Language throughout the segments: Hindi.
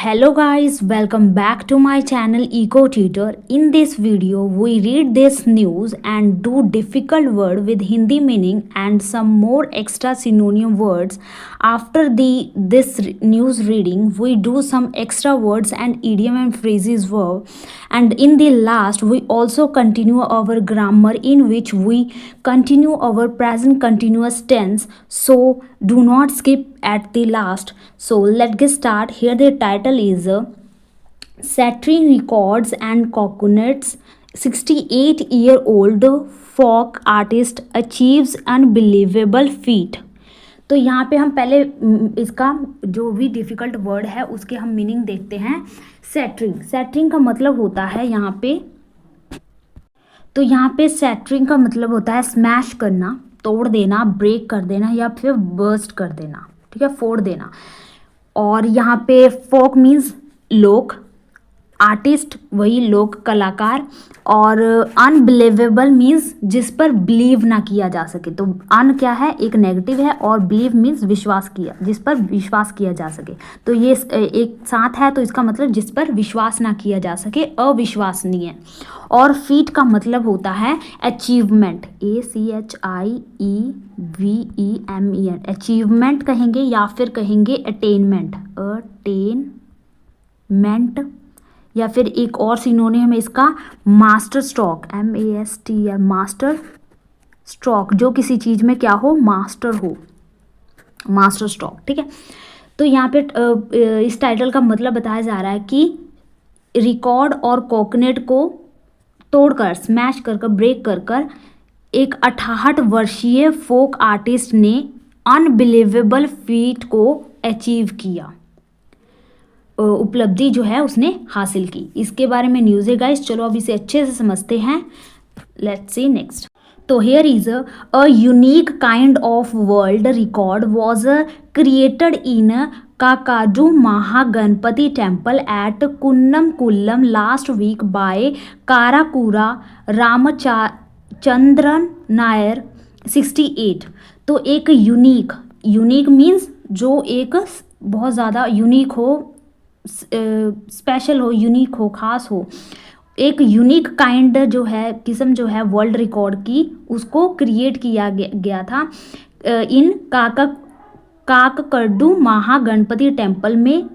Hello guys, welcome back to my channel Eco Tutor. In this video, we read this news and do difficult word with Hindi meaning and some more extra synonym words. After this news reading, we do some extra words and idiom and phrases verb. And in the last, we also continue our grammar in which we continue our present continuous tense. So do not skip at the last. So let's get start. Here the title is Setting Records and Coconuts. 68-year-old folk artist achieves unbelievable feat. तो यहाँ पे हम पहले इसका जो भी डिफ़िकल्ट वर्ड है उसके हम मीनिंग देखते हैं. सेटरिंग का मतलब होता है यहाँ पे सेटरिंग का मतलब होता है स्मैश करना, तोड़ देना, ब्रेक कर देना या फिर बर्स्ट कर देना, ठीक है, फोड़ देना. और यहाँ पे फोक मीन्स लोक, आर्टिस्ट वही लोक कलाकार, और अनबिलीवेबल मीन्स जिस पर बिलीव ना किया जा सके. तो अन क्या है, एक नेगेटिव है, और बिलीव मीन्स विश्वास किया, जिस पर विश्वास किया जा सके. तो ये एक साथ है, तो इसका मतलब जिस पर विश्वास ना किया जा सके, अविश्वसनीय. और फीट का मतलब होता है अचीवमेंट, ACHIEVEMENT, अचीवमेंट कहेंगे या फिर कहेंगे अटेनमेंट, या फिर एक और सिनोनिम है इसका master stroke, MASTR, master stroke, जो किसी चीज़ में क्या हो, मास्टर हो, मास्टर स्ट्रोक, ठीक है. तो यहाँ पे इस टाइटल का मतलब बताया जा रहा है कि रिकॉर्ड और कोकोनट को तोड़कर, स्मैश कर ब्रेक कर एक 68 वर्षीय फोक आर्टिस्ट ने अनबिलीवेबल फीट को अचीव किया, उपलब्धि जो है उसने हासिल की. इसके बारे में न्यूज़ है गाइस. चलो अब इसे अच्छे से समझते हैं. Let's see next. तो here is a unique kind of world record was created in Kakkad Mahaganapathi temple at Kunnamkulam last week by Karakura Ramachandran Nair 68. तो एक यूनिक मीन्स जो एक बहुत ज़्यादा यूनिक हो, स्पेशल हो, यूनिक हो, ख़ास हो. एक यूनिक काइंड जो है, किस्म जो है वर्ल्ड रिकॉर्ड की, उसको क्रिएट किया गया था इन काककडू महागणपति टेम्पल में,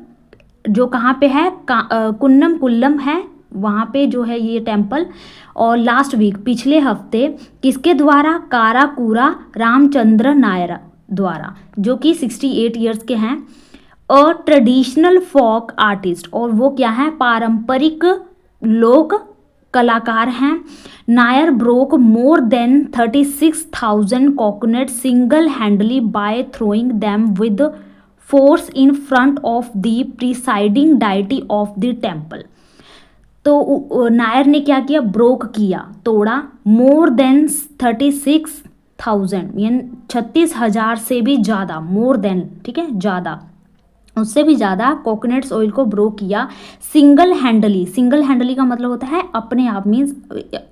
जो कहाँ पे है, कुन्नमकुल्लम है, वहाँ पे जो है ये टेम्पल. और लास्ट वीक, पिछले हफ्ते, किसके द्वारा, काराकुरा रामचंद्र नायर द्वारा, जो कि 68 ईयर्स के हैं. अ ट्रेडिशनल फोक आर्टिस्ट, और वो क्या है, पारंपरिक लोक कलाकार हैं. Nair broke more than 36,000 coconut single handedly by throwing them with force in front of the presiding deity of the temple. तो नायर ने क्या किया, ब्रोक किया, तोड़ा, मोर देन 36,000 यानी 36,000 से भी ज़्यादा, मोर देन, ठीक है, ज़्यादा, उससे भी ज़्यादा कोकोनट्स ऑयल को ब्रो किया. सिंगल हैंडली का मतलब होता है अपने आप, मीन्स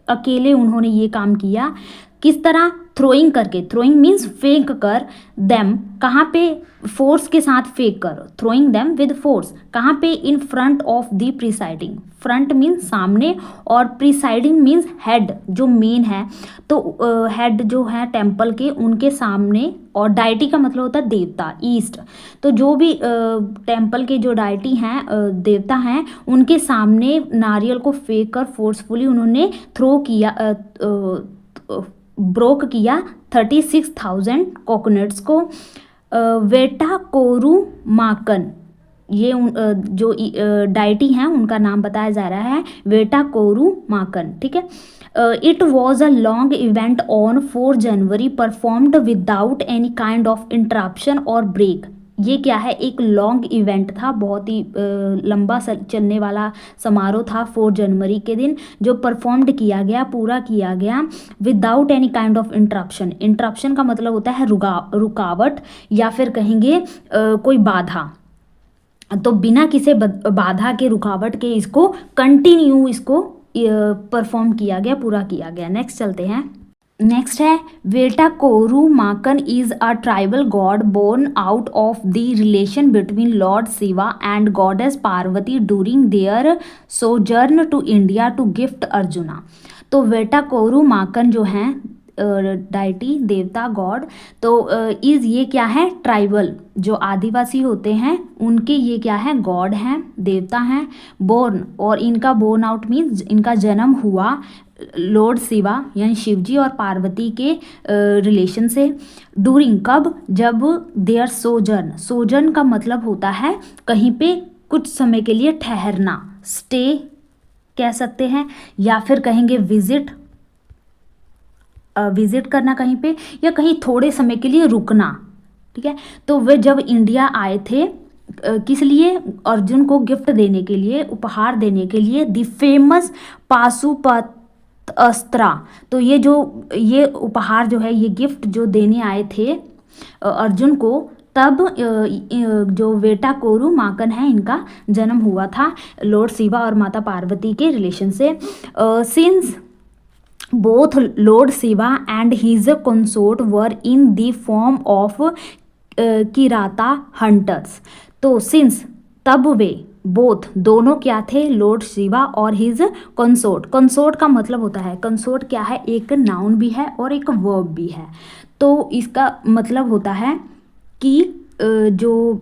अकेले उन्होंने ये काम किया. किस तरह, थ्रोइंग करके, थ्रोइंग मीन्स फेंक कर, देम कहाँ पे, फोर्स के साथ फेंक कर, थ्रोइंग देम विद फोर्स, कहाँ पे, इन front of the presiding, front means सामने, और प्रिसाइडिंग मीन्स हेड, जो मेन है. तो हेड जो है टेम्पल के, उनके सामने, और डाइटी का मतलब होता है देवता, ईस्ट. तो जो भी टेम्पल के जो डाइटी हैं, देवता हैं, उनके सामने नारियल को फेंक कर फोर्सफुली उन्होंने थ्रो किया, ब्रोक किया 36,000 कोकोनट्स को. वेटा कोरू माकन, ये जो डाइटी हैं उनका नाम बताया जा रहा है वेटा कोरू माकन, ठीक है. It was a long event on 4 January performed without any kind of interruption और ब्रेक. ये क्या है, एक लॉन्ग इवेंट था, बहुत ही लंबा चलने वाला समारोह था 4 जनवरी के दिन, जो परफॉर्म्ड किया गया, पूरा किया गया without any kind of interruption का मतलब होता है रुकावट, या फिर कहेंगे कोई बाधा. तो बिना किसी बाधा के, रुकावट के, इसको कंटिन्यू, इसको परफॉर्म किया गया, पूरा किया गया. नेक्स्ट चलते हैं. नेक्स्ट है Vettakkoru Makan is a tribal god born out of the relation between lord Shiva and goddess Parvati during their sojourn to India to gift Arjuna. तो वेटाकोरू माकन जो हैं डाइटी देवता गॉड, तो इज ये क्या है, ट्राइबल जो आदिवासी होते हैं उनके ये क्या है, गॉड हैं, देवता हैं। बोर्न, और इनका बोर्न आउट मीन्स इनका जन्म हुआ लॉर्ड शिवा यानी शिवजी और पार्वती के रिलेशन से। डूरिंग कब, जब देयर सोजर्न, सोजर्न का मतलब होता है कहीं पे कुछ समय के लिए ठहरना, स्टे कह सकते हैं, या फिर कहेंगे विजिट, विजिट करना कहीं पे, या कहीं थोड़े समय के लिए रुकना। ठीक है, तो वे जब इंडिया आए थे किस लिए, अर्जुन को गिफ्ट देने के लिए, उपहार देने के लिए, द फेमस पाशुपत अस्त्रा। तो ये उपहार जो है, ये गिफ्ट जो देने आए थे अर्जुन को, तब जो वेटाकोरू माकन है इनका जन्म हुआ था लॉर्ड शिवा और माता पार्वती के रिलेशन से। Since both Lord Shiva and his consort were in the form of Kirata hunters. तो सिंस, तब वे, बोथ दोनों क्या थे, लॉर्ड शिवा और हिज कंसोर्ट। कंसोर्ट का मतलब होता है, कंसोर्ट क्या है, एक नाउन भी है और एक वर्ब भी है। तो इसका मतलब होता है कि जो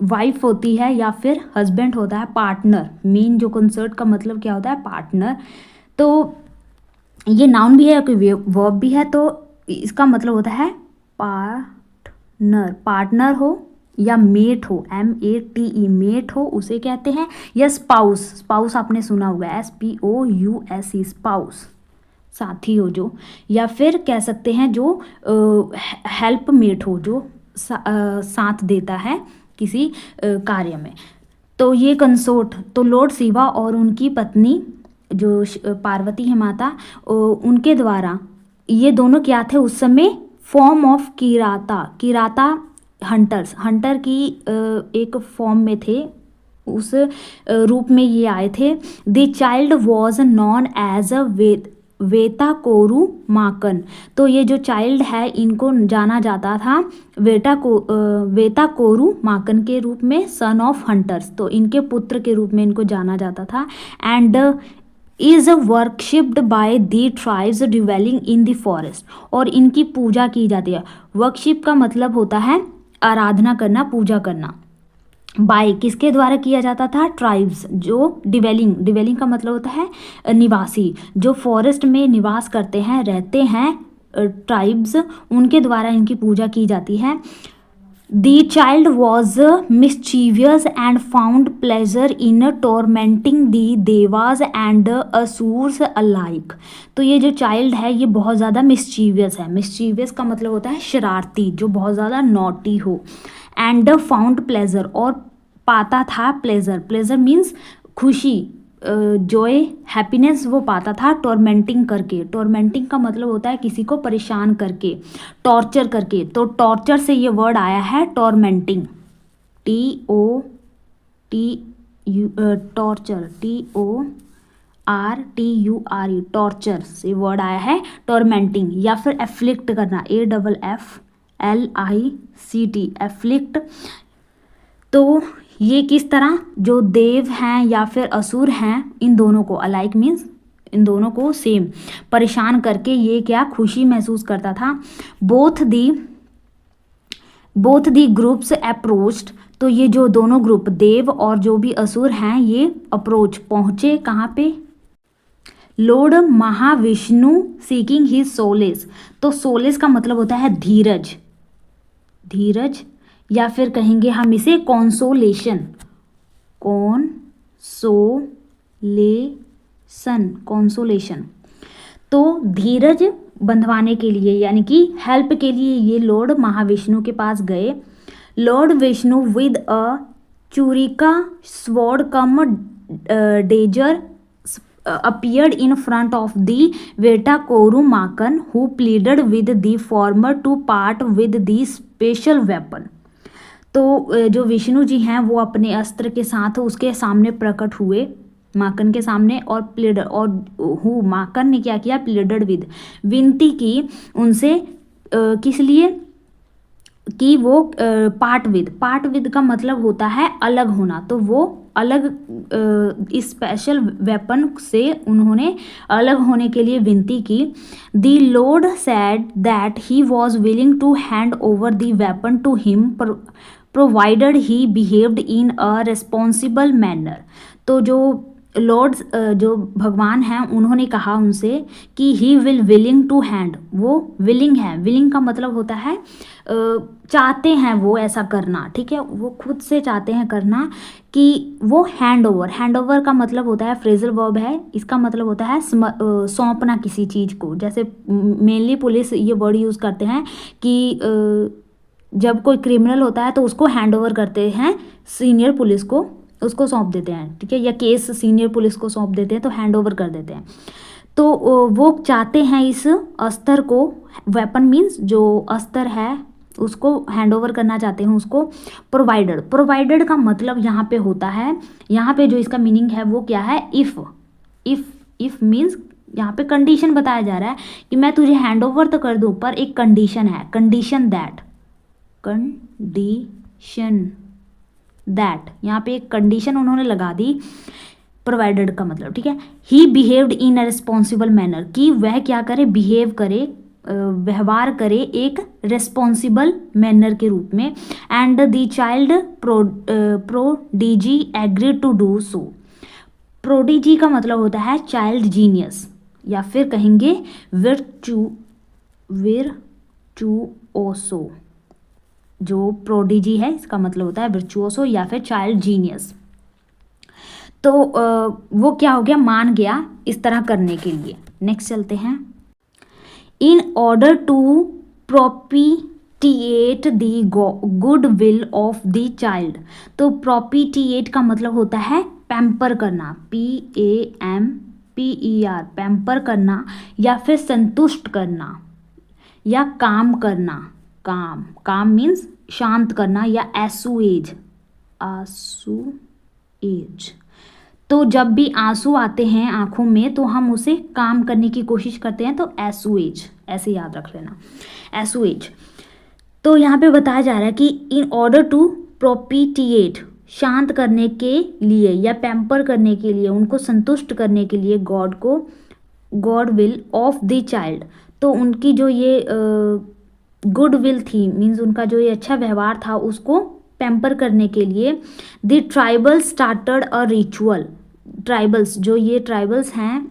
वाइफ होती है या फिर हस्बैंड होता है, पार्टनर, मेन जो कंसोर्ट का मतलब क्या होता है, पार्टनर। तो ये नाउन भी है, कोई वर्ब भी है, तो इसका मतलब होता है पार्टनर, पार्टनर हो या मेट हो, MATE मेट हो उसे कहते हैं, या स्पाउस, स्पाउस आपने सुना होगा, SPOUSE स्पाउस, साथी हो जो, या फिर कह सकते हैं जो हेल्प मेट हो, जो साथ देता है किसी कार्य में। तो ये कंसोर्ट, तो लॉर्ड शिवा और उनकी पत्नी जो पार्वती है माता, उनके द्वारा ये दोनों क्या थे उस समय, form of Kirata, Kirata hunters, Hunter की एक फॉर्म में थे, उस रूप में ये आए थे। The child was known as a Vettakkoru Makan. तो ये जो चाइल्ड है इनको जाना जाता था वेटाकोरू माकन के रूप में, सन ऑफ हंटर्स, तो इनके पुत्र के रूप में इनको जाना जाता था। And is worshipped by the tribes dwelling in the forest, और इनकी पूजा की जाती है। वर्कशिप का मतलब होता है आराधना करना, पूजा करना। बाय किसके द्वारा किया जाता था, ट्राइब्स जो डिवेलिंग, डिवेलिंग का मतलब होता है निवासी, जो फॉरेस्ट में निवास करते हैं, रहते हैं, ट्राइब्स, उनके द्वारा इनकी पूजा की जाती है। The child was mischievous and found pleasure in tormenting the devas and asurs alike। तो ये जो चाइल्ड है ये बहुत ज़्यादा मिस्चीवियस है, मिस्चीवियस का मतलब होता है शरारती, जो बहुत ज़्यादा नॉटी हो। एंड फाउंड प्लेजर, और पाता था प्लेजर, प्लेजर मीन्स खुशी, जॉय, हैप्पीनेस वो पाता था टॉर्मेंटिंग करके। टॉर्मेंटिंग का मतलब होता है किसी को परेशान करके, टॉर्चर करके। तो टॉर्चर से ये वर्ड आया है टॉर्मेंटिंग, टॉर्चर, TORTURE, टॉर्चर से वर्ड आया है टॉर्मेंटिंग, या फिर एफ्लिक्ट करना, AFFLICT, एफ्लिक्ट। तो ये किस तरह, जो देव हैं या फिर असुर हैं, इन दोनों को, अलाइक मीन्स इन दोनों को सेम, परेशान करके ये क्या, खुशी महसूस करता था। बोथ दी ग्रुप्स अप्रोच्ड, तो ये जो दोनों ग्रुप, देव और जो भी असुर हैं, ये अप्रोच, पहुँचे कहाँ पे, Lord Mahavishnu seeking his solace. तो सोलेस का मतलब होता है धीरज, धीरज, या फिर कहेंगे हम इसे कॉन्सोलेशन, कॉन्सोलेशन। तो धीरज बंधवाने के लिए, यानी कि हेल्प के लिए ये लॉर्ड महाविष्णु के पास गए। Lord Vishnu with a churika sword cum dagger appeared in front of the Vettakoru Makan, who pleaded with the former to part with the special weapon। तो जो विष्णु जी हैं वो अपने अस्त्र के साथ उसके सामने प्रकट हुए, माकन के सामने, और प्लीडर, और हु माकन ने क्या किया, प्लीडर विद, विनती की उनसे, किस लिए, कि वो पार्ट विद का मतलब होता है अलग होना, तो वो अलग इस स्पेशल वेपन से उन्होंने अलग होने के लिए विनती की। The lord said that he was willing to hand over the weapon to him provided he behaved in a responsible manner. तो जो लॉर्ड्स, जो भगवान हैं, उन्होंने कहा उनसे कि ही विलिंग टू हैंड, वो विलिंग है, विलिंग का मतलब होता है चाहते हैं वो ऐसा करना, ठीक है, वो खुद से चाहते हैं करना, कि वो हैंड ओवर का मतलब होता है फ्रेजल वर्ब है, इसका मतलब होता है सौंपना किसी चीज़ को। जैसे मेनली पुलिस ये वर्ड यूज़ करते हैं कि जब कोई क्रिमिनल होता है तो उसको हैंड ओवर करते हैं सीनियर पुलिस को, उसको सौंप देते हैं, ठीक है, या केस सीनियर पुलिस को सौंप देते हैं, तो हैंड ओवर कर देते हैं। तो वो चाहते हैं इस अस्त्र को, वेपन मीन्स जो अस्त्र है उसको हैंड ओवर करना चाहते हैं उसको। प्रोवाइडेड का मतलब यहाँ पे होता है, यहाँ पे जो इसका मीनिंग है वो क्या है, इफ़ मीन्स यहाँ पे कंडीशन बताया जा रहा है कि मैं तुझे हैंड ओवर तो कर दूँ, पर एक कंडीशन है, कंडीशन दैट यहाँ पे एक कंडीशन उन्होंने लगा दी प्रोवाइडेड का मतलब, ठीक है। He behaved in a responsible manner, कि वह क्या करे, बिहेव करे, व्यवहार करे एक रिस्पॉन्सिबल मैनर के रूप में। And the child prodigy agree to do so. Prodigy का मतलब होता है चाइल्ड जीनियस, या फिर कहेंगे विर्चुओसो। जो प्रोडिजी है इसका मतलब होता है विर्चुओसो या फिर चाइल्ड जीनियस। तो वो क्या हो गया, मान गया इस तरह करने के लिए। नेक्स्ट चलते हैं। In order to propitiate the good will of the child. तो प्रोपिटिएट का मतलब होता है पैम्पर करना, PAMPER, पैम्पर करना, या फिर संतुष्ट करना, या काम करना, काम मीन्स शांत करना, या एसुएज। तो जब भी आंसू आते हैं आंखों में तो हम उसे काम करने की कोशिश करते हैं, तो एसुएज, ऐसे याद रख लेना, एसुएज। तो यहाँ पे बताया जा रहा है कि इन ऑर्डर टू प्रोपिटिएट, शांत करने के लिए या पैम्पर करने के लिए, उनको संतुष्ट करने के लिए God will of the child. तो उनकी जो ये गुड विल थी, मीन्स उनका जो ये अच्छा व्यवहार था, उसको पैम्पर करने के लिए the tribal started a ritual. Tribals, जो ये ट्राइबल्स हैं,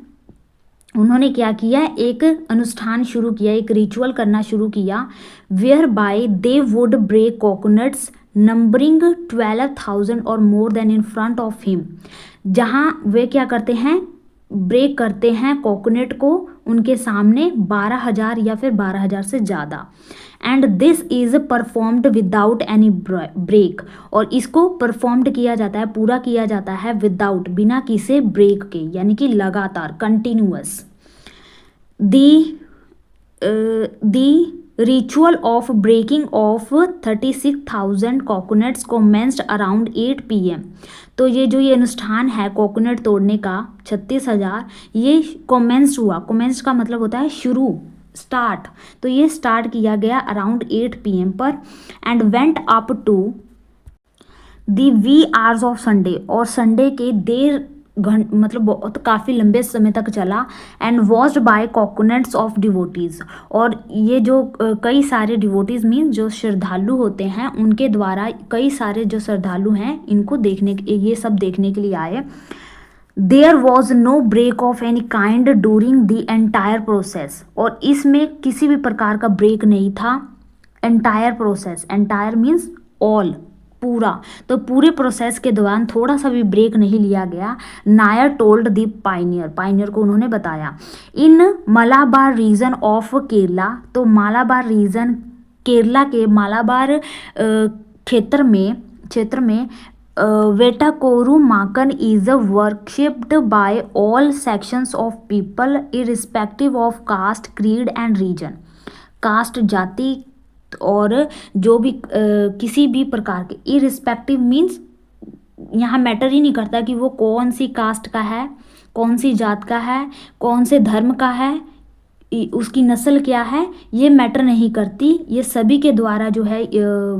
उन्होंने क्या किया, एक अनुष्ठान शुरू किया, एक रिचुअल करना शुरू किया, whereby they would break coconuts numbering 12,000 और more than in front of him. जहाँ वे क्या करते हैं, ब्रेक करते हैं कोकोनट को उनके सामने 12,000 या फिर 12,000 से ज़्यादा। And this is performed without any break, और इसको परफॉर्म्ड किया जाता है, पूरा किया जाता है विदाउट, बिना किसी ब्रेक के, यानी कि लगातार, continuous. The ritual of breaking of 36,000 coconuts commenced around 8 PM। तो ये जो ये अनुष्ठान है कोकोनट तोड़ने का 36,000, ये कॉमेंस्ड हुआ, कॉमेंस्ड का मतलब होता है शुरू, स्टार्ट। तो ये स्टार्ट किया गया अराउंड 8 PM पर, and went up to the wee hours of Sunday, और संडे के देर मतलब बहुत काफ़ी लंबे समय तक चला। And watched by coconuts of devotees, और ये जो कई सारे डिवोटीज़ मीन्स जो श्रद्धालु होते हैं, उनके द्वारा कई सारे जो श्रद्धालु हैं इनको देखने, ये सब देखने के लिए आए। There was no break of any kind during the entire process, और इसमें किसी भी प्रकार का ब्रेक नहीं था। Entire process, entire means all, पूरा, तो पूरे प्रोसेस के दौरान थोड़ा सा भी ब्रेक नहीं लिया गया। नायर टोल्ड द पाइनियर को उन्होंने बताया। In Malabar region of Kerala, तो मालाबार रीजन, केरला के मालाबार क्षेत्र में Vettakkoru Makan is worshipped by all sections of people irrespective of caste, creed and region. Caste, जाति और जो भी किसी भी प्रकार के, इरिस्पेक्टिव मीन्स यहाँ मैटर ही नहीं करता कि वो कौन सी कास्ट का है, कौन सी जात का है, कौन से धर्म का है, उसकी नस्ल क्या है, ये मैटर नहीं करती। ये सभी के द्वारा जो है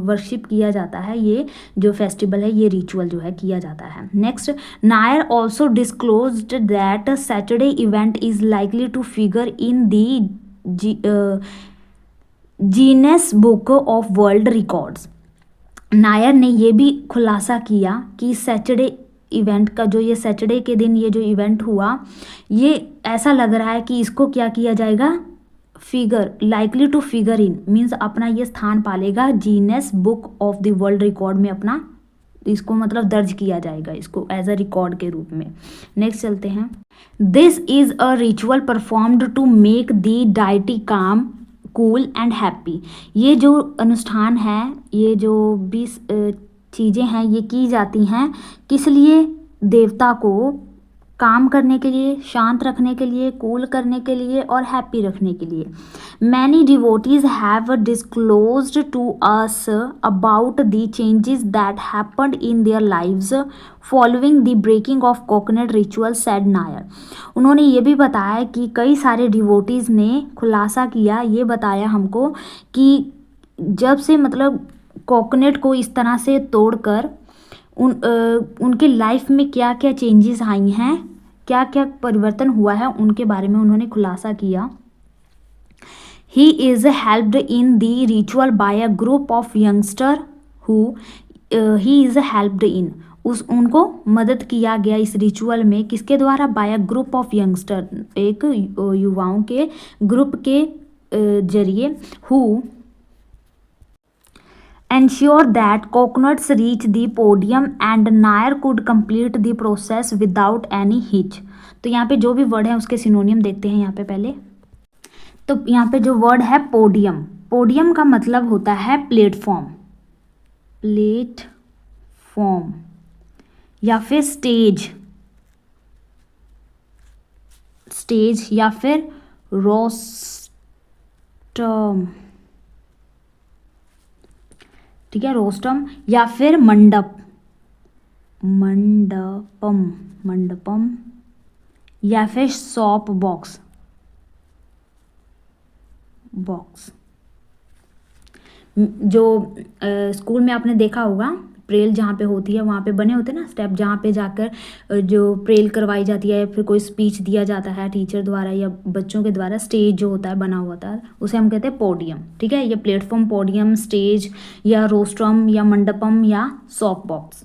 वर्शिप किया जाता है, ये जो फेस्टिवल है, ये रिचुअल जो है किया जाता है। Next, Nair also disclosed that Saturday event is likely to figure in the Guinness book of World Records. Nair ने ये भी खुलासा किया कि सैटरडे इवेंट का, जो ये सैटरडे के दिन ये जो इवेंट हुआ, ये ऐसा लग रहा है कि इसको क्या किया जाएगा, figure, likely to figure in means अपना ये स्थान पालेगा Guinness book of the world record में, अपना इसको मतलब दर्ज किया जाएगा इसको एज अ रिकॉर्ड के रूप में। नेक्स्ट चलते हैं। This is a ritual performed to make the deity calm, cool and happy. ये जो अनुष्ठान है, ये जो भी चीज़ें हैं, ये की जाती हैं किस लिए, देवता को काम करने के लिए, शांत रखने के लिए, कूल करने के लिए और हैप्पी रखने के लिए। Many devotees have disclosed to us about the changes that happened in their lives following the breaking of coconut ritual, said Nair. उन्होंने ये भी बताया कि कई सारे डिवोटीज़ ने खुलासा किया, ये बताया हमको कि जब से मतलब कोकोनट को इस तरह से तोड़कर उनके लाइफ में क्या क्या चेंजेस आई हैं, क्या क्या परिवर्तन हुआ है, उनके बारे में उन्होंने खुलासा किया। He is helped in the ritual by a group of youngster who he is helped in, उनको मदद किया गया इस रिचुअल में किसके द्वारा, by a group of youngster, एक युवाओं के ग्रुप के जरिए, who ensure that coconuts reach the podium and Nair could complete the process without any hitch। तो यहाँ पे जो भी वर्ड है उसके सिनोनियम देखते हैं यहाँ पे पहले। तो यहाँ पे जो वर्ड है पोडियम, पोडियम का मतलब होता है प्लेटफॉर्म, प्लेटफॉर्म या फिर स्टेज, स्टेज या फिर रोस्टम, ठीक है, रोस्टम या फिर मंडप, मंडपम, मंडपम या फिर सॉप बॉक्स, बॉक्स। जो स्कूल में आपने देखा होगा प्रेल जहाँ पे होती है, वहाँ पे बने होते हैं ना स्टेप, जहाँ पे जाकर जो प्रेल करवाई जाती है, फिर कोई स्पीच दिया जाता है टीचर द्वारा या बच्चों के द्वारा, स्टेज जो होता है बना हुआ था, उसे हम कहते हैं पोडियम। ठीक है, ये प्लेटफॉर्म, पोडियम, स्टेज या रोस्ट्रम या मंडपम या सॉप बॉक्स।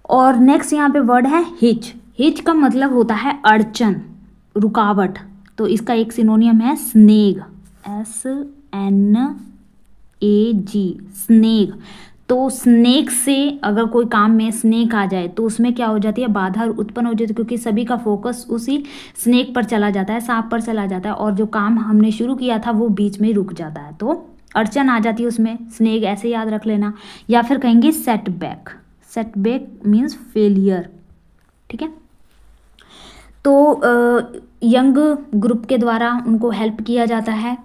और नेक्स्ट यहाँ पे वर्ड है हिच। हिच का मतलब होता है अड़चन, रुकावट। तो इसका एक सिनोनियम है स्नेग, SNAG, स्नेग। तो स्नेक से अगर कोई काम में स्नेक आ जाए तो उसमें क्या हो जाती है, बाधा उत्पन्न हो जाती है, क्योंकि सभी का फोकस उसी स्नेक पर चला जाता है, सांप पर चला जाता है, और जो काम हमने शुरू किया था वो बीच में रुक जाता है, तो अड़चन आ जाती है उसमें। स्नेक ऐसे याद रख लेना। या फिर कहेंगे सेटबैक, सेटबैक मीन्स फेलियर। ठीक है, तो यंग ग्रुप के द्वारा उनको हेल्प किया जाता है।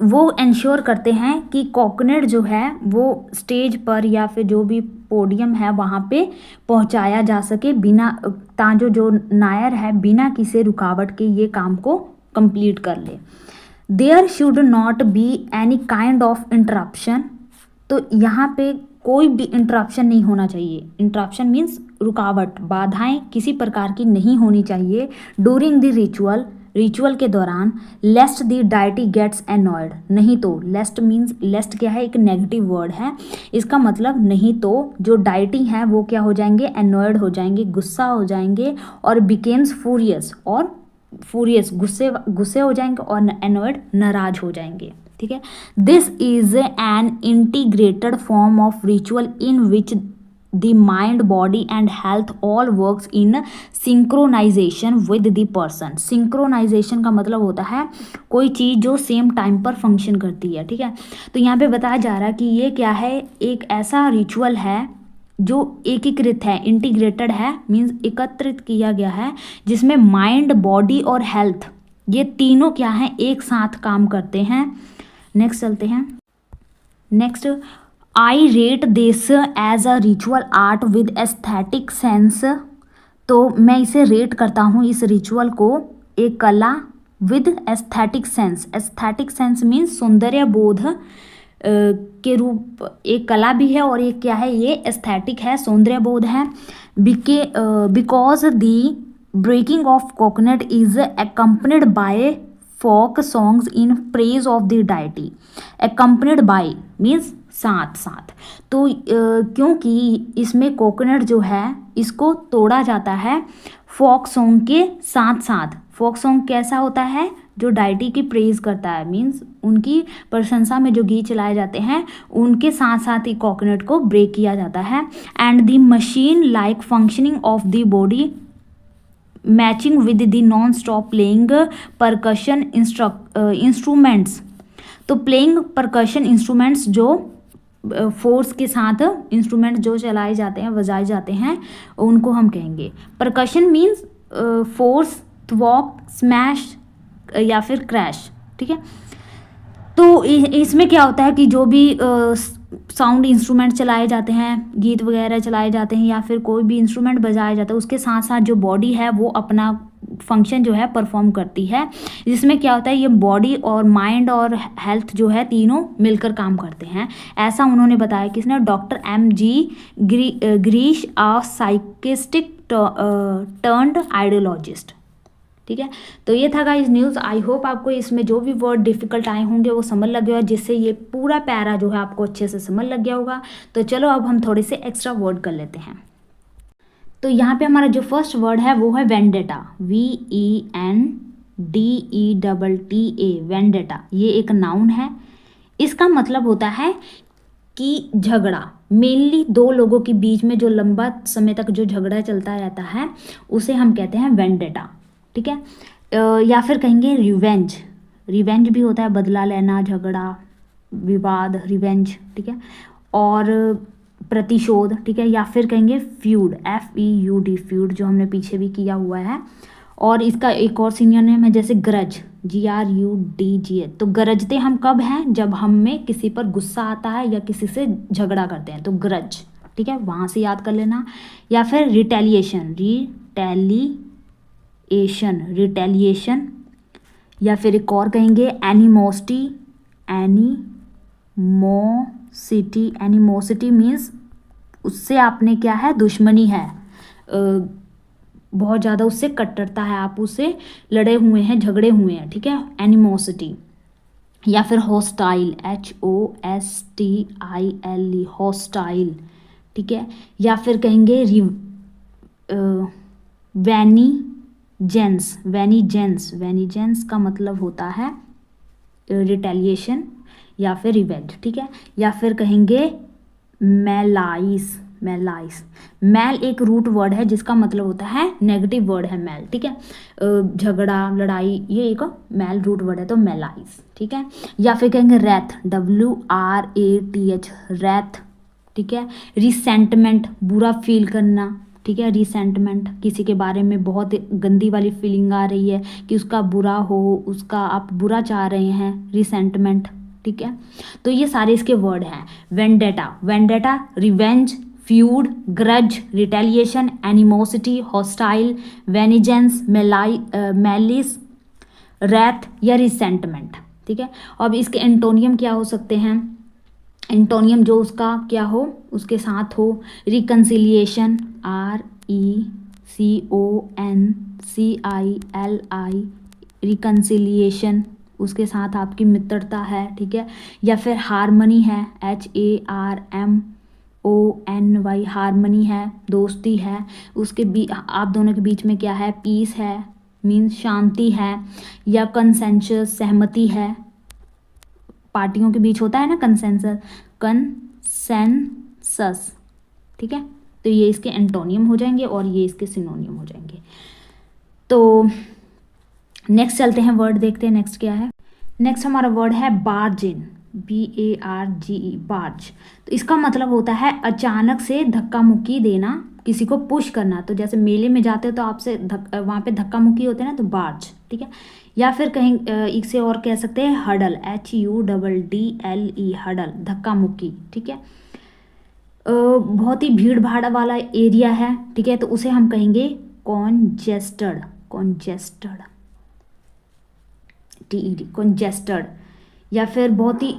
वो इंश्योर करते हैं कि कोकोनट जो है वो स्टेज पर या फिर जो भी पोडियम है वहाँ पे पहुँचाया जा सके, बिना ताजो जो नायर है बिना किसी रुकावट के ये काम को कंप्लीट कर ले। There should not be any kind of interruption. तो यहाँ पे कोई भी इंटरप्शन नहीं होना चाहिए। इंटरप्शन मीन्स रुकावट, बाधाएं किसी प्रकार की नहीं होनी चाहिए ड्यूरिंग द रिचुअल, रिचुअल के दौरान। लेस्ट द डाइटी गेट्स एनॉयड, नहीं तो, लेस्ट मीन्स, लेस्ट क्या है, एक नेगेटिव वर्ड है, इसका मतलब नहीं तो जो डाइटी हैं वो क्या हो जाएंगे, एनॉयड हो जाएंगे, गुस्सा हो जाएंगे, और बिकेम्स फ्यूरियस, और फ्यूरियस गुस्से हो जाएंगे, और एनॉयड नाराज हो जाएंगे। ठीक है, this is an integrated form of ritual in which the mind, body and health all works in synchronization with the person. Synchronization का मतलब होता है कोई चीज़ जो सेम टाइम पर फंक्शन करती है। ठीक है, तो यहाँ पे बताया जा रहा है कि ये क्या है, एक ऐसा रिचुअल है जो एकीकृत है, इंटीग्रेटेड है, मीन्स एकत्रित किया गया है, जिसमें माइंड, बॉडी और हेल्थ ये तीनों क्या हैं, एक साथ काम करते हैं। नेक्स्ट चलते हैं। Next, I rate this as a ritual art with aesthetic sense. तो मैं इसे रेट करता हूँ इस रिचुअल को एक कला with aesthetic sense. Aesthetic sense means सौंदर्य बोध के रूप एक कला भी है, और ये क्या है, ये एस्थेटिक है, सौंदर्य बोध है। Because the breaking of coconut is accompanied by folk songs in praise of the deity. accompanied by means साथ साथ। तो क्योंकि इसमें कोकोनट जो है इसको तोड़ा जाता है फोक सॉन्ग के साथ साथ। फोक सॉन्ग कैसा होता है, जो डाइटी की प्रेज करता है, मीन्स उनकी प्रशंसा में जो गीत चलाए जाते हैं उनके साथ साथ ही कोकोनट को ब्रेक किया जाता है। And the machine like functioning of the body matching with the non stop playing percussion instruments. तो प्लेइंग परकशन इंस्ट्रूमेंट्स जो फोर्स के साथ इंस्ट्रूमेंट जो चलाए जाते हैं, बजाए जाते हैं, उनको हम कहेंगे परकशन मीन्स फोर्स, थ्वॉक, स्मैश या फिर क्रैश। ठीक है, तो इसमें क्या होता है कि जो भी साउंड इंस्ट्रूमेंट चलाए जाते हैं, गीत वगैरह चलाए जाते हैं, या फिर कोई भी इंस्ट्रूमेंट बजाया जाता है, उसके साथ साथ जो बॉडी है वो अपना फंक्शन जो है परफॉर्म करती है। जिसमें क्या होता है, ये बॉडी और माइंड और हेल्थ जो है तीनों मिलकर काम करते हैं। ऐसा उन्होंने बताया किसने, डॉक्टर MG ग्रीश, अ साइकिस्टिक टर्न्ड आइडियोलॉजिस्ट। ठीक है, तो ये था गाइस न्यूज़। आई होप आपको इसमें जो भी वर्ड डिफिकल्ट आए होंगे वो समझ लग गया होगा, जिससे ये पूरा पैरा जो है आपको अच्छे से समझ लग गया होगा। तो चलो अब हम थोड़े से एक्स्ट्रा वर्ड कर लेते हैं। तो यहाँ पे हमारा जो फर्स्ट वर्ड है वो है वेंडेटा, VENDETA, वेंडेटा। ये एक नाउन है। इसका मतलब होता है कि झगड़ा, मेनली दो लोगों के बीच में जो लंबा समय तक जो झगड़ा चलता रहता है उसे हम कहते हैं वेंडेटा। ठीक है, या फिर कहेंगे रिवेंज। रिवेंज भी होता है बदला लेना, झगड़ा, विवाद, रिवेंज। ठीक है, और प्रतिशोध। ठीक है, या फिर कहेंगे फ्यूड, FEUD, फ्यूड, जो हमने पीछे भी किया हुआ है। और इसका एक और सिनोनिम है जैसे ग्रज, GRUDGH। तो गरजते हम कब हैं, जब हम में किसी पर गुस्सा आता है या किसी से झगड़ा करते हैं, तो ग्रज। ठीक है, वहाँ से याद कर लेना। या फिर रिटेलिएशन, रिटेलिएशन। या फिर एक और कहेंगे एनिमोसिटी, एनिमोसिटी मीन्स उससे आपने क्या है, दुश्मनी है, बहुत ज़्यादा उससे कट्टरता है, आप उससे लड़े हुए हैं, झगड़े हुए हैं। ठीक है, एनिमोसिटी। या फिर हॉस्टाइल, HOSTILE, हॉस्टाइल। ठीक है, या फिर कहेंगे वेनिजेंस का मतलब होता है रिटेलिएशन या फिर रिवेंज। ठीक है, या फिर कहेंगे मैलाइस। मैल एक रूट वर्ड है जिसका मतलब होता है नेगेटिव वर्ड है मैल। ठीक है, झगड़ा, लड़ाई, ये एक मैल रूट वर्ड है, तो मैलाइस। ठीक है, या फिर कहेंगे रैथ, WRATH, रैथ। ठीक है, रिसेंटमेंट, बुरा फील करना। ठीक है, रिसेंटमेंट, किसी के बारे में बहुत गंदी वाली फीलिंग आ रही है कि उसका बुरा हो, उसका आप बुरा चाह रहे हैं, रिसेंटमेंट। ठीक है, तो ये सारे इसके वर्ड हैं। Vendetta, revenge, feud, grudge, retaliation, animosity, hostile, vengeance, malice, wrath या रिसेंटमेंट। ठीक है, अब इसके एंटोनियम क्या हो सकते हैं, एंटोनियम जो उसका क्या हो, उसके साथ हो रिकन्सिलिएशन, RECONCILI, रिकन्सिलिएशन, उसके साथ आपकी मित्रता है। ठीक है, या फिर हारमनी है, HARMONY, हारमनी है, दोस्ती है, उसके आप दोनों के बीच में क्या है, पीस है, मीन्स शांति है। या कंसेंसस, सहमति है, पार्टियों के बीच होता है ना कंसेंसस। ठीक है, तो ये इसके एंटोनियम हो जाएंगे और ये इसके सिनोनियम हो जाएंगे। तो नेक्स्ट चलते हैं, वर्ड देखते हैं नेक्स्ट क्या है। नेक्स्ट हमारा वर्ड है बार्जिन, BARGE, बार्ज। तो इसका मतलब होता है अचानक से धक्का मुक्की देना, किसी को पुश करना। तो जैसे मेले में जाते हो तो आपसे वहाँ पे धक्का मुक्की होते हैं ना, तो बार्ज। ठीक है, या फिर कहीं एक से और कह सकते हैं हडल, HUDDLE, हडल, धक्का मुक्की। ठीक है, बहुत ही भीड़ भाड़ वाला एरिया है, ठीक है, तो उसे हम कहेंगे कॉन्जेस्टेड, कॉन्जेस्टेड, TED, कॉन्जेस्टेड। या फिर बहुत ही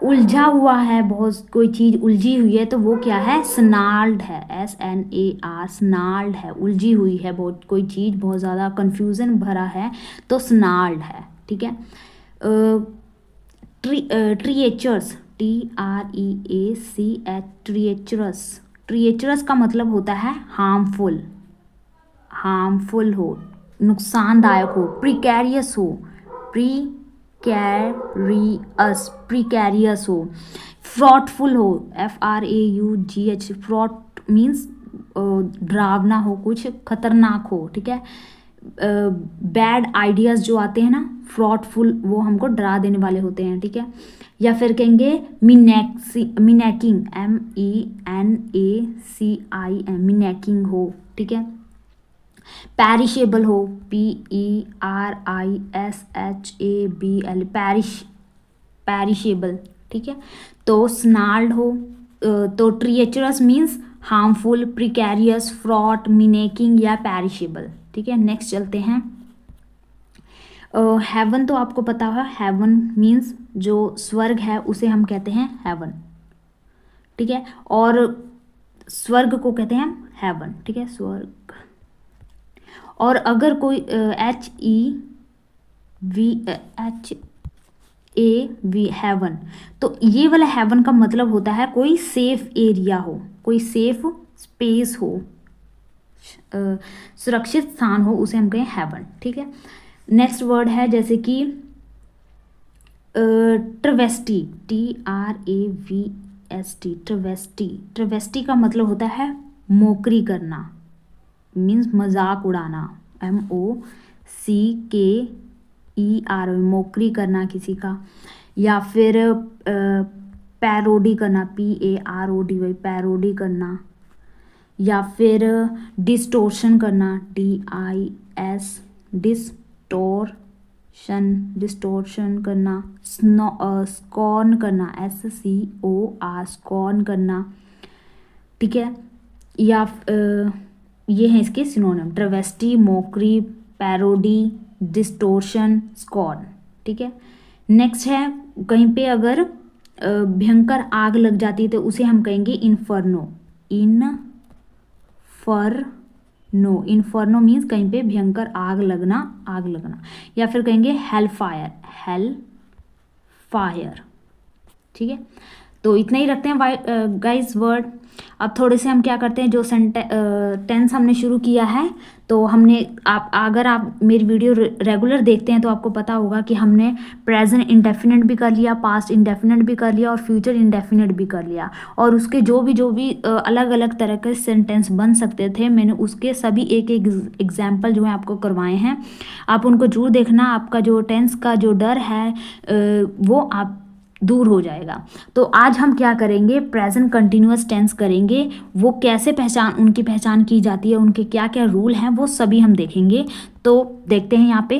उलझा हुआ है, बहुत कोई चीज़ उलझी हुई है, तो वो क्या है, स्नाल्ड है, SNAR, स्नाल्ड है, उलझी हुई है, बहुत कोई चीज़ बहुत ज़्यादा कंफ्यूजन भरा है तो स्नाल्ड है, ठीक है। ट्रिएचर्स, TREACH, ट्रिएचरस, ट्रिएचरस का मतलब होता है हार्मफुल, हार्मफुल हो, नुकसानदायक हो, प्रिकैरियस हो, प्रीकैरियस, प्रिकैरियस हो, फ्रॉटफुल हो, FRAUGH, फ्रॉट मीन्स डरावना हो, कुछ खतरनाक हो, ठीक है। बैड आइडियाज़ जो आते हैं ना, फ्रॉटफुल, वो हमको डरा देने वाले होते हैं, ठीक है। या फिर कहेंगे मिनैकिंग, MENACIM, मिनैकिंग हो, ठीक है। पैरिशेबल हो, PERISHABL, पैरिशेबल, ठीक है। तो स्नाल्ड हो, तो ट्रिएचरस मीन्स हार्मफुल, प्रिकैरियस, फ्रॉट, मिनेकिंग या पैरिशेबल, ठीक है। नेक्स्ट चलते हैं। हेवन तो आपको पता होगा, हेवन मीन्स जो स्वर्ग है उसे हम कहते हैं हेवन, ठीक है, और स्वर्ग को कहते हैं हम हेवन, ठीक है, स्वर्ग। और अगर कोई HEVAV हेवन, तो ये वाला हेवन का मतलब होता है कोई सेफ एरिया हो, कोई सेफ स्पेस हो, सुरक्षित स्थान हो, उसे हम कहें हेवन, ठीक है। नेक्स्ट वर्ड है जैसे कि ट्रवेस्टी, TRAVST, ट्रवेस्टी, ट्रवेस्टी का मतलब होता है मोकरी करना, मीन्स मजाक उड़ाना, MOCKER, मोकरी करना किसी का। या फिर पैरोडी करना, PARODY, पैरोडी करना। या फिर डिस्टोर्शन करना, DIS, डिस्टोर्शन करना। स्कॉर्न करना, SCOR, स्कॉर्न करना, ठीक है। या ये हैं इसके synonym, travesty, mockery, parody, distortion, scorn, ठीक है। नेक्स्ट है, कहीं पे अगर भयंकर आग लग जाती है तो उसे हम कहेंगे इन्फर्नो, इन्फर्नो मीन्स कहीं पे भयंकर आग लगना, आग लगना। या फिर कहेंगे हेल फायर, ठीक है। तो इतना ही रखते हैं गाइस वर्ड। अब थोड़े से हम क्या करते हैं, जो टेंस हमने शुरू किया है, तो हमने अगर आप मेरी वीडियो रेगुलर देखते हैं तो आपको पता होगा कि हमने प्रेजेंट इंडेफिनिट भी कर लिया, पास्ट इंडेफिनिट भी कर लिया और फ्यूचर इंडेफिनिट भी कर लिया। और उसके जो भी अलग अलग तरह के सेंटेंस बन सकते थे, मैंने उसके सभी एक एग्जाम्पल जो है आपको करवाए हैं। आप उनको जरूर देखना, आपका जो टेंस का जो डर है वो आप दूर हो जाएगा। तो आज हम क्या करेंगे, प्रेजेंट कंटिन्यूअस टेंस करेंगे, वो कैसे उनकी पहचान की जाती है, उनके क्या क्या रूल हैं, वो सभी हम देखेंगे। तो देखते हैं यहाँ पे।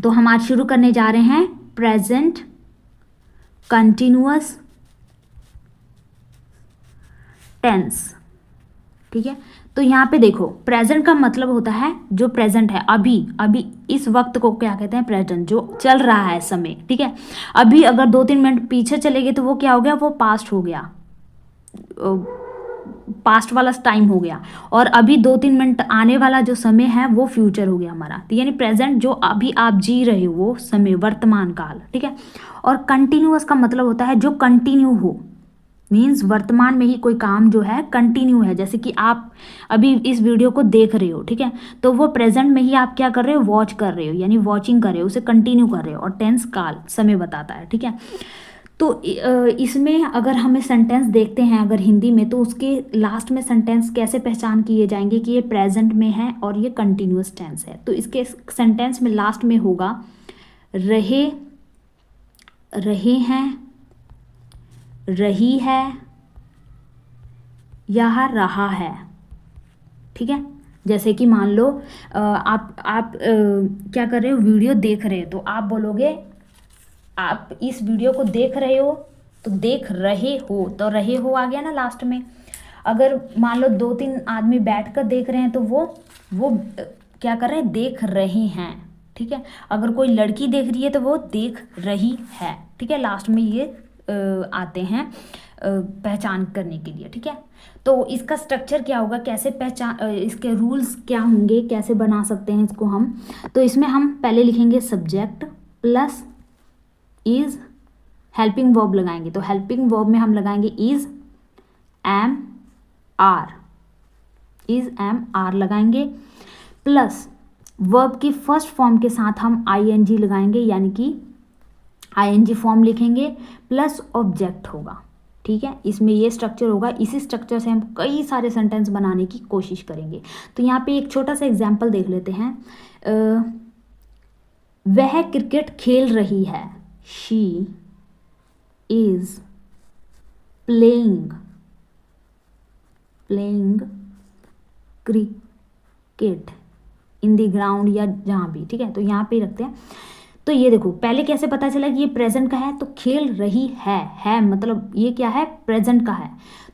तो हम आज शुरू करने जा रहे हैं प्रेजेंट कंटिन्यूअस टेंस, ठीक है। तो यहाँ पे देखो, प्रेजेंट का मतलब होता है जो प्रेजेंट है, अभी इस वक्त को क्या कहते हैं, प्रेजेंट, जो चल रहा है समय, ठीक है। अभी अगर 2-3 मिनट पीछे चले गए तो वो क्या हो गया, वो पास्ट हो गया, पास्ट वाला टाइम हो गया। और अभी 2-3 मिनट आने वाला जो समय है वो फ्यूचर हो गया हमारा। तो यानी प्रेजेंट जो अभी आप जी रहे हो वो समय, वर्तमान काल, ठीक है। और कंटिन्यूअस का मतलब होता है जो कंटिन्यू हो, मीन्स वर्तमान में ही कोई काम जो है कंटिन्यू है। जैसे कि आप अभी इस वीडियो को देख रहे हो, ठीक है, तो वो प्रेजेंट में ही आप क्या कर रहे हो, वॉच कर रहे हो, यानी वॉचिंग कर रहे हो, उसे कंटिन्यू कर रहे हो। और टेंस काल समय बताता है, ठीक है। तो इसमें अगर हमें सेंटेंस देखते हैं अगर हिंदी में, तो उसके लास्ट में सेंटेंस कैसे पहचान किए जाएंगे कि ये प्रेजेंट में है और ये कंटिन्यूअस टेंस है। तो इसके सेंटेंस में लास्ट में होगा रहे हैं, रही है, यह रहा है, ठीक है। जैसे कि मान लो आप क्या कर रहे हो, वीडियो देख रहे हो, तो आप बोलोगे, आप इस वीडियो को देख रहे हो तो देख रहे हो, तो रहे हो आ गया ना लास्ट में। अगर मान लो 2-3 आदमी बैठकर देख रहे हैं तो वो क्या कर रहे हैं, देख रहे हैं, ठीक है। अगर कोई लड़की देख रही है तो वो देख रही है, ठीक है। लास्ट में ये आते हैं पहचान करने के लिए, ठीक है। तो इसका स्ट्रक्चर क्या होगा, कैसे पहचान, इसके रूल्स क्या होंगे, कैसे बना सकते हैं इसको हम। तो इसमें हम पहले लिखेंगे subject plus is, helping verb लगाएंगे। तो हेल्पिंग वर्ब में हम लगाएंगे is am are, is am are लगाएंगे, प्लस वर्ब की फर्स्ट फॉर्म के साथ हम आईएनजी लगाएंगे, यानी कि आईएनजी फॉर्म लिखेंगे, प्लस ऑब्जेक्ट होगा, ठीक है। इसमें ये स्ट्रक्चर होगा। इसी स्ट्रक्चर से हम कई सारे सेंटेंस बनाने की कोशिश करेंगे। तो यहाँ पे एक छोटा सा एग्जाम्पल देख लेते हैं। वह क्रिकेट खेल रही है, she is playing cricket in the ground, या जहाँ भी, ठीक है। तो यहाँ पे रखते हैं। तो ये देखो, पहले कैसे पता चला कि ये प्रेजेंट का है, तो खेल रही है मतलब ये क्या है, प्रेजेंट का है।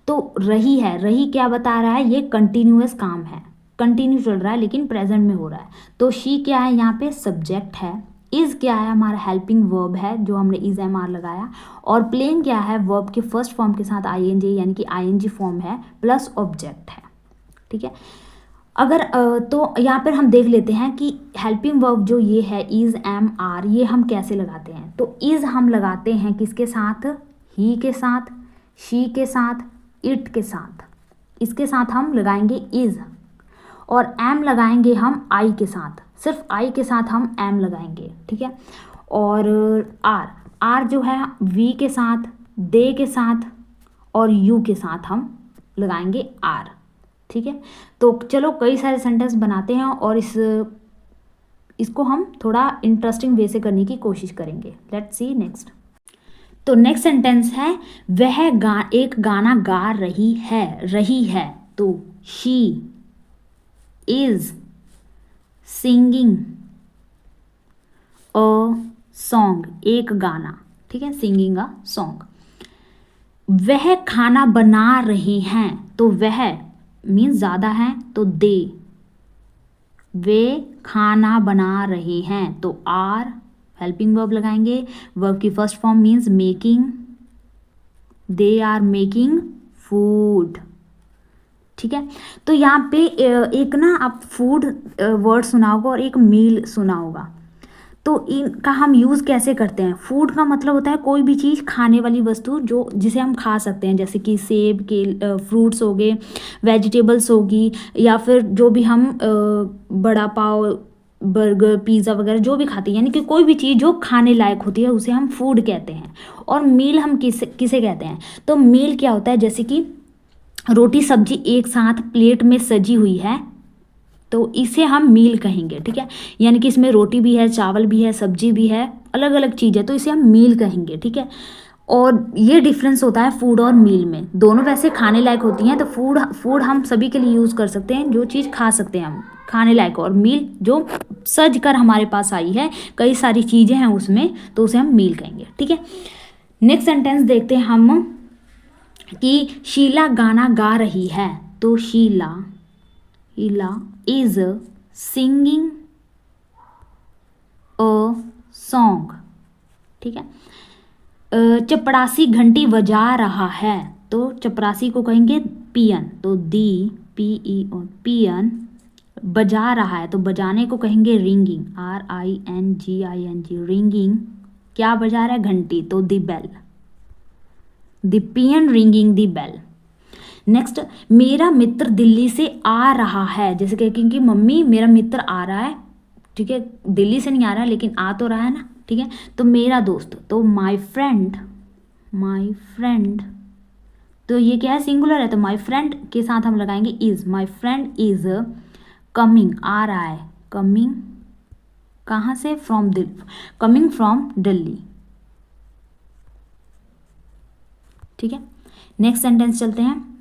तो रही है, रही क्या बता रहा है, ये कंटिन्यूअस काम है, कंटिन्यू चल रहा है लेकिन प्रेजेंट में हो रहा है। तो शी क्या है, यहाँ पे सब्जेक्ट है। इज क्या है, हमारा हेल्पिंग वर्ब है जो हमने इज एम आर लगाया। और प्लेइंग क्या है, वर्ब के फर्स्ट फॉर्म के साथ आईएनजी, यानी कि आईएनजी फॉर्म है, प्लस ऑब्जेक्ट है, ठीक है। अगर तो यहाँ पर हम देख लेते हैं कि हेल्पिंग वर्ब जो ये है इज एम आर, ये हम कैसे लगाते हैं। तो इज हम लगाते हैं किसके साथ, ही के साथ, शी के साथ, इट के साथ, इसके साथ हम लगाएंगे इज। और एम लगाएंगे हम आई के साथ, सिर्फ आई के साथ हम एम लगाएंगे, ठीक है। और आर जो है वी के साथ, दे के साथ और यू के साथ हम लगाएंगे आर, ठीक है। तो चलो कई सारे सेंटेंस बनाते हैं और इसको हम थोड़ा इंटरेस्टिंग वे से करने की कोशिश करेंगे। Let's see next. तो नेक्स्ट सेंटेंस है वह एक गाना गा रही है। तो she is singing a song, एक गाना, ठीक है, सिंगिंग अ सॉन्ग। वह खाना बना रहे हैं, तो वह मीन्स ज़्यादा है, तो दे, वे खाना बना रहे हैं, तो आर हेल्पिंग वर्ब लगाएंगे। वर्ब की first form means making, they are making food, ठीक है। तो यहाँ पे एक ना आप फूड वर्ड सुना होगा और एक मील सुना होगा। तो इनका हम यूज़ कैसे करते हैं। फूड का मतलब होता है कोई भी चीज़, खाने वाली वस्तु जो जिसे हम खा सकते हैं, जैसे कि सेब के फ्रूट्स हो गए, वेजिटेबल्स होगी, या फिर जो भी हम बड़ा पाव, बर्गर, पिज़्ज़ा वगैरह जो भी खाते हैं, यानी कि कोई भी चीज़ जो खाने लायक होती है उसे हम फूड कहते हैं। और मील हम किसे कहते हैं। तो मील क्या होता है, जैसे कि रोटी सब्जी एक साथ प्लेट में सजी हुई है, तो इसे हम मील कहेंगे, ठीक है। यानी कि इसमें रोटी भी है, चावल भी है, सब्जी भी है, अलग अलग चीज़ है, तो इसे हम मील कहेंगे, ठीक है। और ये डिफरेंस होता है फूड और मील में। दोनों वैसे खाने लायक होती हैं, तो फूड हम सभी के लिए यूज़ कर सकते हैं, जो चीज़ खा सकते हैं हम खाने लायक। और मील जो सज कर हमारे पास आई है, कई सारी चीज़ें हैं उसमें, तो उसे हम मील कहेंगे, ठीक है। नेक्स्ट सेंटेंस देखते हैं हम कि शीला गाना गा रही है। तो Sheela is singing a song, ठीक है। चपरासी घंटी बजा रहा है। तो चपरासी को कहेंगे पियन, तो दी PEO पियन। बजा रहा है, तो बजाने को कहेंगे रिंगिंग, RINGING रिंगिंग। क्या बजा रहा है, घंटी, तो the bell, the peon ringing the bell. Next, मेरा मित्र दिल्ली से आ रहा है। जैसे कहेंगे कि मम्मी मेरा मित्र आ रहा है, ठीक है, दिल्ली से नहीं आ रहा है लेकिन आ तो रहा है ना, ठीक है। तो मेरा दोस्त, तो माय फ्रेंड, तो ये क्या है, सिंगुलर है, तो माय फ्रेंड के साथ हम लगाएंगे is. My friend is coming, आ रहा है, कमिंग कहाँ से, कमिंग फ्रॉम दिल्ली, ठीक है। नेक्स्ट सेंटेंस चलते हैं।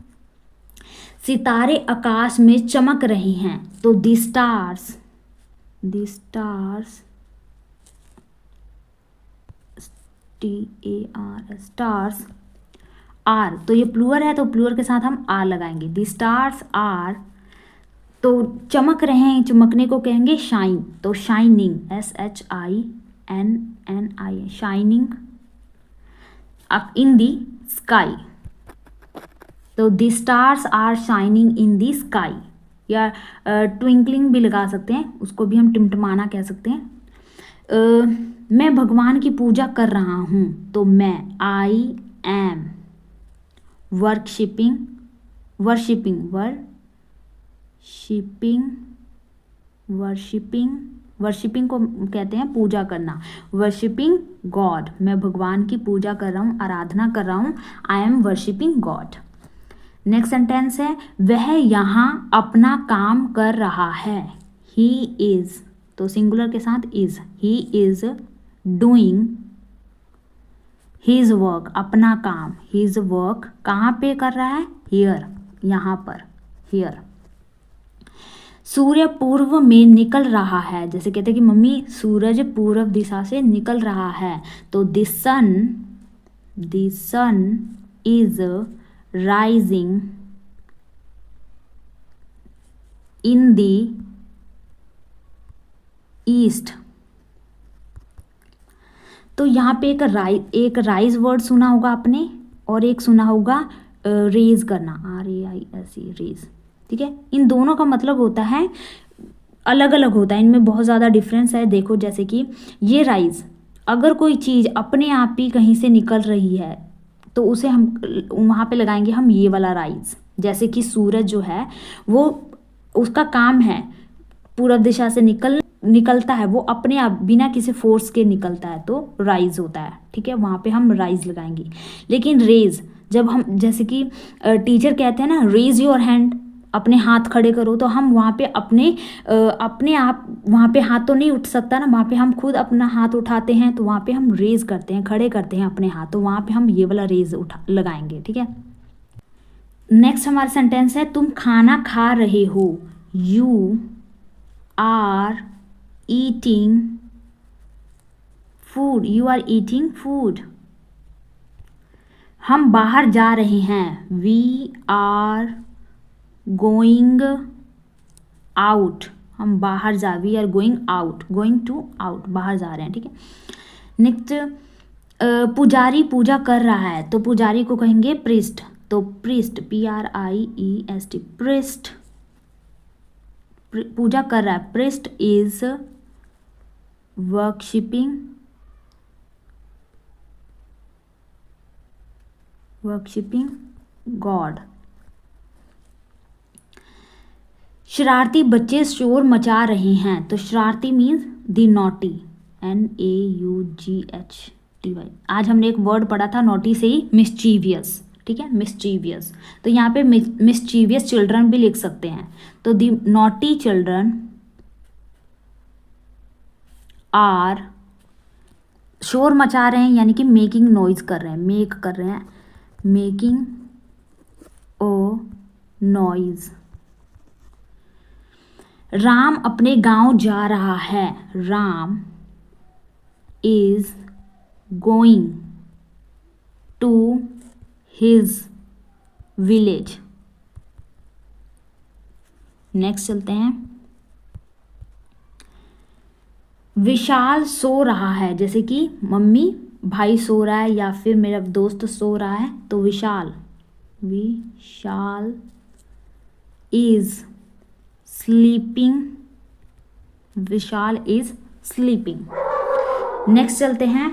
सितारे आकाश में चमक रहे हैं। तो the stars TARS stars are, तो ये प्लूअर है तो प्लूअर के साथ हम आर लगाएंगे। द स्टार्स आर, तो चमक रहे हैं, चमकने को कहेंगे शाइन, तो shining, SHINNI, shining in the sky, तो the stars are shining in the sky, या ट्विंकलिंग भी लगा सकते हैं, उसको भी हम टिमटिमाना कह सकते हैं। मैं भगवान की पूजा कर रहा हूँ, तो मैं आई एम वर्शिपिंग, वर्शिपिंग को कहते हैं पूजा करना, वर्शिपिंग गॉड, मैं भगवान की पूजा कर रहा हूँ, आराधना कर रहा हूँ, I am worshipping God. Next sentence है वह यहाँ अपना काम कर रहा है, ही इज, तो सिंगुलर के साथ is, he is doing his work, अपना काम, हिज वर्क कहाँ पे कर रहा है, हियर, यहाँ पर, हियर। सूर्य पूर्व में निकल रहा है, जैसे कहते हैं कि मम्मी सूरज पूर्व दिशा से निकल रहा है, तो the sun is rising in the east, तो यहाँ पे एक राइज वर्ड सुना होगा आपने, और एक सुना होगा रेज करना, RAISE, रेज, ठीक है। इन दोनों का मतलब होता है अलग अलग होता है, इनमें बहुत ज़्यादा डिफरेंस है। देखो जैसे कि ये राइज, अगर कोई चीज़ अपने आप ही कहीं से निकल रही है तो उसे हम वहाँ पे लगाएंगे हम ये वाला राइज, जैसे कि सूरज जो है वो उसका काम है पूर्व दिशा से निकलता है, वो अपने आप बिना किसी फोर्स के निकलता है, तो राइज होता है, ठीक है, वहाँ पे हम राइज लगाएंगे। लेकिन रेज, जब हम जैसे कि टीचर कहते हैं ना रेज योर हैंड, अपने हाथ खड़े करो, तो हम वहाँ पे अपने आप वहाँ पे हाथ तो नहीं उठ सकता ना, वहाँ पे हम खुद अपना हाथ उठाते हैं, तो वहाँ पे हम रेज करते हैं, खड़े करते हैं अपने हाथ, तो वहाँ पे हम ये वाला रेज लगाएंगे, ठीक है। नेक्स्ट हमारा सेंटेंस है तुम खाना खा रहे हो, you are eating food, you are eating food. हम बाहर जा रहे हैं, वी आर गोइंग आउट, हम बाहर we are going out, going to out, बाहर जा रहे हैं, ठीक है। नेक्स्ट पुजारी पूजा कर रहा है, तो पुजारी को कहेंगे प्रिस्ट, तो प्रिस्ट, PRIEST, प्रिस्ट पूजा कर रहा है, प्रिस्ट इज वर्शिपिंग गॉड। शरारती बच्चे शोर मचा रहे हैं, तो शरारती मीन्स द नॉटी, NAUGHTY। आज हमने एक वर्ड पढ़ा था नॉटी से ही, मिस्चीवियस, ठीक है, मिस्चीवियस, तो यहाँ पे मिस्चीवियस चिल्ड्रन भी लिख सकते हैं, तो द नॉटी चिल्ड्रन आर, शोर मचा रहे हैं यानी कि मेकिंग नॉइज कर रहे हैं, मेकिंग ओ नॉइज। राम अपने गांव जा रहा है, Ram is going to his village. Next चलते हैं, विशाल सो रहा है, जैसे कि मम्मी भाई सो रहा है या फिर मेरा दोस्त सो रहा है, तो Vishal is sleeping, Vishal is sleeping. Next चलते हैं,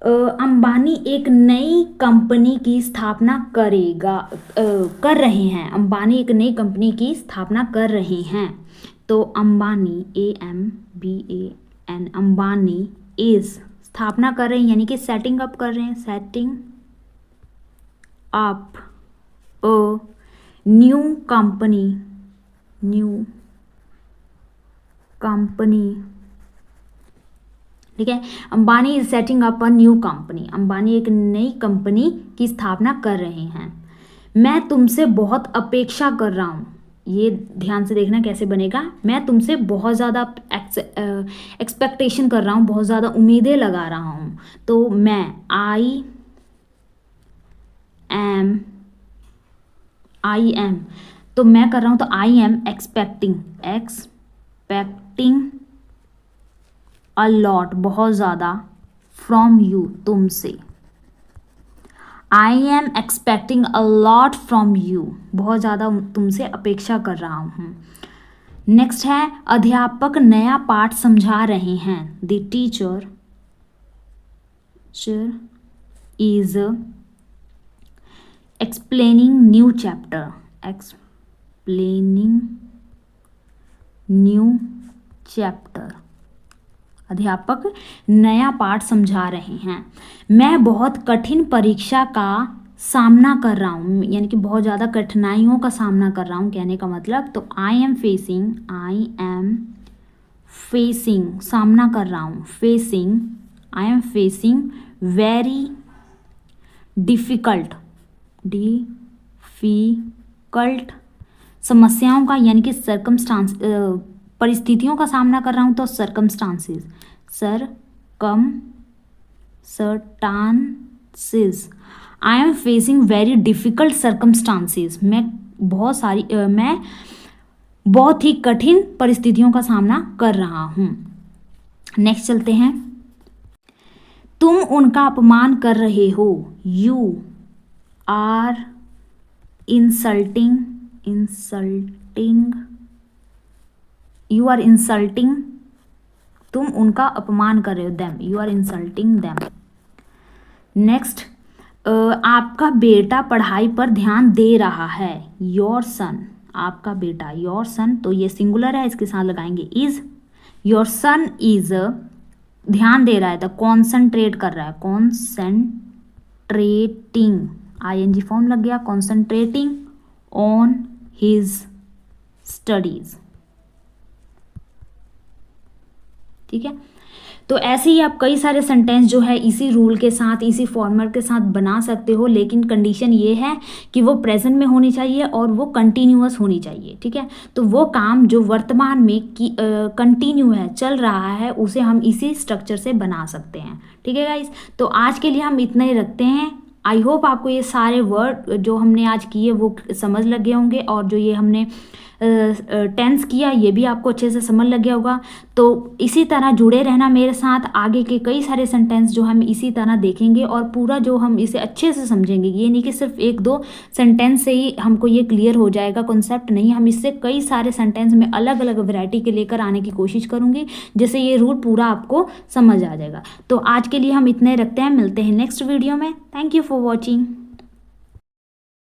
अंबानी एक नई कंपनी की स्थापना कर रहे हैं, अंबानी एक नई कंपनी की स्थापना कर रहे हैं, तो अंबानी AMBAN, अंबानी इज, स्थापना कर रहे हैं यानी कि सेटिंग अप कर रहे हैं, setting up a new company, ठीक है। Ambani is setting up a new company, Ambani एक नई कंपनी की स्थापना कर रहे हैं। मैं तुमसे बहुत अपेक्षा कर रहा हूँ, ये ध्यान से देखना कैसे बनेगा, मैं तुमसे बहुत ज़्यादा एक्सपेक्टेशन कर रहा हूँ, बहुत ज़्यादा उम्मीदें लगा रहा हूँ, तो मैं एम, आई एम, तो मैं कर रहा हूँ तो I am expecting a lot, बहुत ज़्यादा, फ्रॉम यू, तुमसे। I am expecting a lot from you, बहुत ज़्यादा तुमसे अपेक्षा कर रहा हूँ। नेक्स्ट है अध्यापक नया पाठ समझा रहे हैं। The teacher is explaining new chapter, अध्यापक नया पाठ समझा रहे हैं। मैं बहुत कठिन परीक्षा का सामना कर रहा हूँ, यानी कि बहुत ज़्यादा कठिनाइयों का सामना कर रहा हूँ कहने का मतलब। तो आई एम फेसिंग, सामना कर रहा हूँ, I am facing very difficult समस्याओं का, यानी कि परिस्थितियों का सामना कर रहा हूँ, तो circumstances, I am facing very difficult circumstances, मैं बहुत ही कठिन परिस्थितियों का सामना कर रहा हूँ। नेक्स्ट चलते हैं। तुम उनका अपमान कर रहे हो, यू आर इंसल्टिंग, तुम उनका अपमान कर रहे हो, them, you are insulting them. Next, आपका बेटा पढ़ाई पर ध्यान दे रहा है, योर सन, आपका बेटा, योर सन, तो ये सिंगुलर है, इसके साथ लगाएंगे इज। योर सन इज, ध्यान दे रहा है तो कॉन्सेंट्रेट कर रहा है, कॉन्सेंट्रेटिंग, आईएनजी फॉर्म लग गया, कॉन्सेंट्रेटिंग ऑन हिज स्टडीज। ठीक है, तो ऐसे ही आप कई सारे सेंटेंस जो है इसी रूल के साथ, इसी फॉर्मेट के साथ बना सकते हो, लेकिन कंडीशन ये है कि वो प्रेजेंट में होनी चाहिए और वो कंटिन्यूअस होनी चाहिए। ठीक है, तो वो काम जो वर्तमान में कंटिन्यू है, चल रहा है, उसे हम इसी स्ट्रक्चर से बना सकते हैं। ठीक है गाइस, तो आज के लिए हम इतना ही रखते हैं। आई होप आपको ये सारे वर्ड जो हमने आज किए वो समझ लग गए होंगे, और जो ये हमने टेंस किया ये भी आपको अच्छे से समझ लग गया होगा। तो इसी तरह जुड़े रहना मेरे साथ, आगे के कई सारे सेंटेंस जो हम इसी तरह देखेंगे और पूरा जो हम इसे अच्छे से समझेंगे। ये नहीं कि सिर्फ एक दो सेंटेंस से ही हमको ये क्लियर हो जाएगा कॉन्सेप्ट, नहीं, हम इससे कई सारे सेंटेंस में अलग अलग वैरायटी के लेकर आने की कोशिश करूँगी, जिससे ये रूल पूरा आपको समझ आ जाएगा। तो आज के लिए हम इतने रखते हैं, मिलते हैं नेक्स्ट वीडियो में। Thank you for watching.